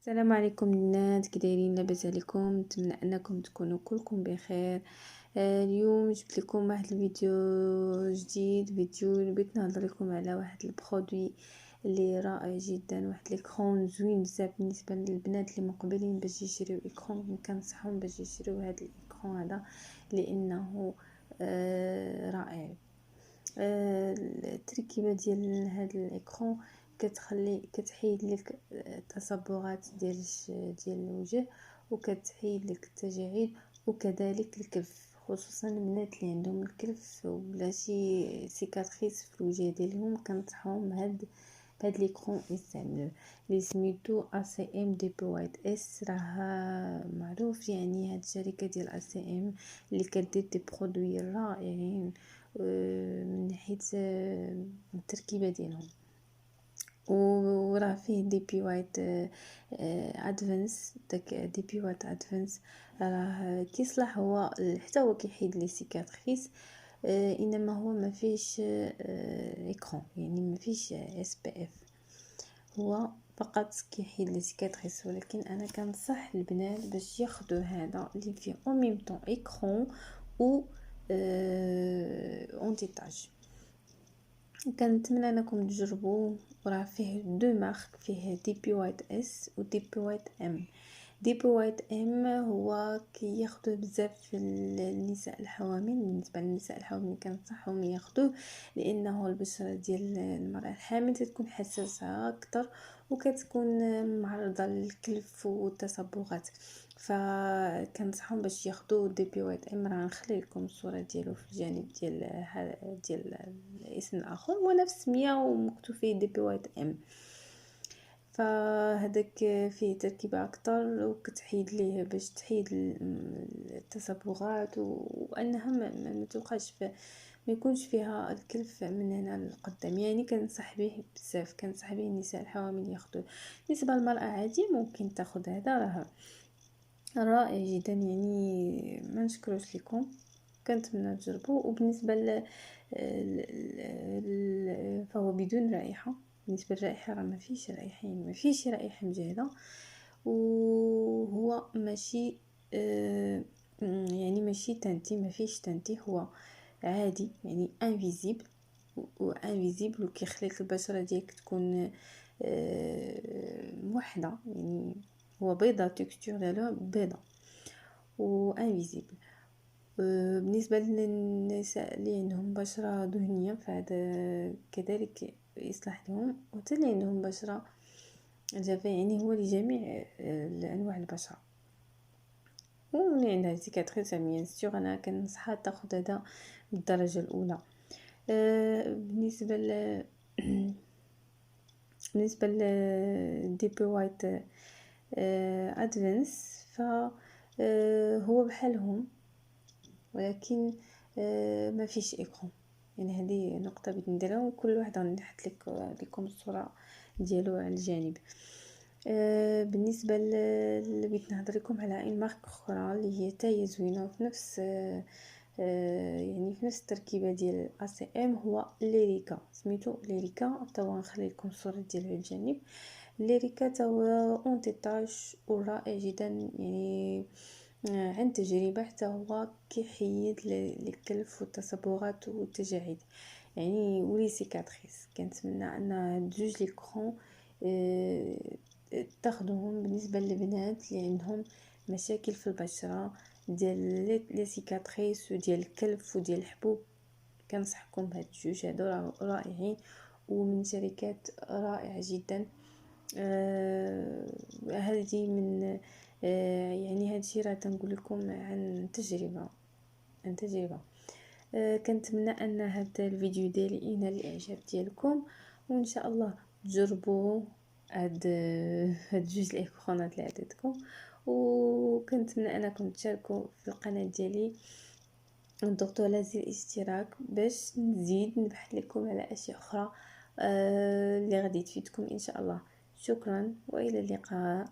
السلام عليكم البنات، كي دايرين؟ لاباس عليكم؟ نتمنى انكم تكونوا كلكم بخير. اليوم جبت لكم واحد الفيديو جديد. فيديو بغيت نهضر لكم على واحد البرودوي اللي رائع جدا، واحد ليكرون زوين بزاف بالنسبه للبنات اللي مقبلين باش يشريو ايكرون. كنصحهم باش يشريو هذا الايكرون هذا لانه رائع. التركيبه ديال هذا الايكرون كتحيد لك التصبغات ديال الوجه، وكتحيد لك التجاعيد، وكذلك الكلف، خصوصا البنات اللي عندهم الكلف ولا شي سيكاتريس في الوجه ديالهم. كنصحهم بهاد ليكرون يستعملوه اللي سميتو ACM دي بي وايت اس. راه معروف يعني هاد الشركه ديال ACM اللي كدير دي برودوي رائعين من ناحيه التركيبه ديالهم. وراه فيه دي بي وايت ادفانس. داك دي بي وايت ادفانس راه كيصلح، هو حتى هو كيحيد لي سيكاتريس، انما هو ما فيش ايكرون، يعني ما فيش اس بي اف، هو فقط كيحيد لي سيكاتريس. ولكن انا كنصح البنات باش ياخذوا هذا اللي فيه او ميم طون ايكرون و اونتي تاج. كنتمنى انكم تجربوه. وراه فيه دو مارك، فيه دي بي وايت اس و دي بي وايت ام. دي بي وايت ام هو كياخذوه بزاف في النساء الحوامل. بالنسبه للنساء الحوامل كنصحهم ياخذوه لانه البشره ديال المراه الحامل تكون حساسه اكثر وكتكون معرضه للكلف والتصبغات. فكنصحهم باش ياخذوا دي بي وايت ام. راه نخلي لكم الصوره ديالو في الجانب ديال الاسم الاخر، هو نفس السميه ومكتوب فيه دي بي وايت ام. فهداك فيه تركيبه اكثر وكتحيد ليه باش تحيد التصبغات وانها ما توقعش ما يكونش فيها الكلف من هنا للقدام. يعني كنصح به بزاف، كنصح به النساء الحوامل ياخذوه. بالنسبه للمراه عادي ممكن تاخذ هذا، راه رائع جدا. يعني ما نشكروش لكم، كنتمنى تجربوه. وبالنسبه فهو بدون رائحه. بالنسبه للرائحه راه ما فيش رائحه، يعني ما فيش رائحه مجهده، وهو ماشي يعني ماشي تنتي، ما فيش تنتي، هو عادي يعني انفيزيبل وانفيزيبل، وكيخليك البشره ديالك تكون موحده. يعني هو بيضه، تكستور ديالو بيضه وانفيزيبل. بالنسبه للنساء اللي عندهم بشره دهنيه فهذا كذلك يصلح لهم، وحتى اللي عندهم بشره جافه، يعني هو لجميع انواع البشره. واللي عندها سيكاتريس بيان سيغ انا كنصحها تاخذ هذا بالدرجه الاولى. بالنسبه بالنسبه دي بي وايت ادفانس ف هو بحالهم، ولكن ما فيش ايكرون. يعني هذه نقطه بغيت نديرها، وكل واحد غنحط لكم الصوره ديالو على الجانب. بالنسبه بغيت نهضر لكم على اي مارك اخرى اللي هي تاهي زوينه في نفس يعني في نفس التركيبه ديال ACM، هو ليريكا. سميتو ليريكا، توا نخلي لكم الصوره ديالو على الجانب. ليريكا توا اونتي تاج ورائع جدا، يعني عن تجربه حتى هو كيحيد الكلف والتصبغات والتجاعيد يعني ولي سيكاتريس. كنتمنى ان هاد جوج ليكرون تاخذوهم بالنسبه للبنات اللي عندهم مشاكل في البشره ديال لي سيكاتريس وديال الكلف وديال الحبوب. كنصحكم بهاد الجوج هادو رائعين ومن شركات رائعه جدا. هذه من يعني هادشي راه تنقول لكم عن تجربه، كنتمنى ان هذا الفيديو ديالي ينال الاعجاب ديالكم، وان شاء الله تجربوه هاد جوج الايكرونات اللي عطيتكم. وكنتمنى انكم تشاركوا في القناه ديالي وتضغطوا على زر الاشتراك باش نزيد نبحث لكم على اشياء اخرى اللي غادي تفيدكم ان شاء الله. شكرا والى اللقاء.